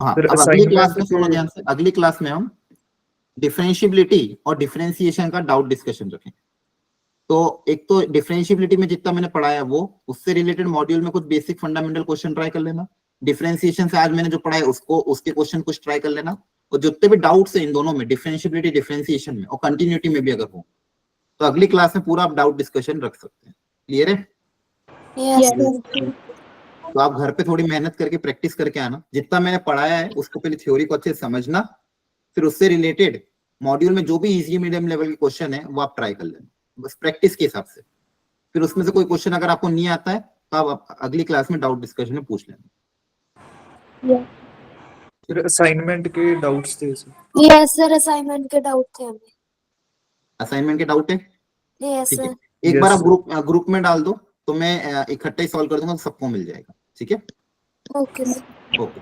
हाँ, फिर अब अगली क्लास में assignment सुनो के- ध्यान से, अगली क्लास में हम डिफरेंशिएबिलिटी और डिफरेंशिएशन का डाउट डिस्कशन रखें। तो एक तो डिफरेंशिएबिलिटी में जितना मैंने पढ़ाया वो, उससे रिलेटेड मॉड्यूल में कुछ बेसिक फंडामेंटल क्वेश्चन ट्राई कर लेना। डिफरेंशिएशन से आज मैंने जो पढ़ाया उसको, उसके क्वेश्चन कुछ ट्राई कर लेना। और जितने भी डाउट्स है इन दोनों में, डिफरेंशिएबिलिटी डिफरेंशिएशन में और कंटिन्यूटी में भी अगर हो, तो अगली क्लास में पूरा आप डाउट डिस्कशन रख सकते हैं। क्लियर है। Yes, Yes. sir. तो आप घर पे थोड़ी मेहनत करके प्रैक्टिस करके आना। जितना मैंने पढ़ाया है उसको पहले थ्योरी को अच्छे से समझना, फिर उससे रिलेटेड मॉड्यूल में जो भी इजी मीडियम लेवल के क्वेश्चन है वो आप ट्राई कर लेना, बस प्रैक्टिस के हिसाब से। फिर उसमें से कोई क्वेश्चन अगर आपको नहीं आता है तो आप अगली क्लास में डाउट डिस्कशन में पूछ लेना। Yes. फिर असाइनमेंट के डाउट्स थे सर। Yes, sir. Assignment के डाउट थे हमें. असाइनमेंट के डाउट है, Yes, ठीक है। sir. एक Yes, बार आप sir. ग्रुप में डाल दो तो मैं इकट्ठा ही सॉल्व कर दूंगा, तो सबको मिल जाएगा। ठीक है। Okay, sir. ओके।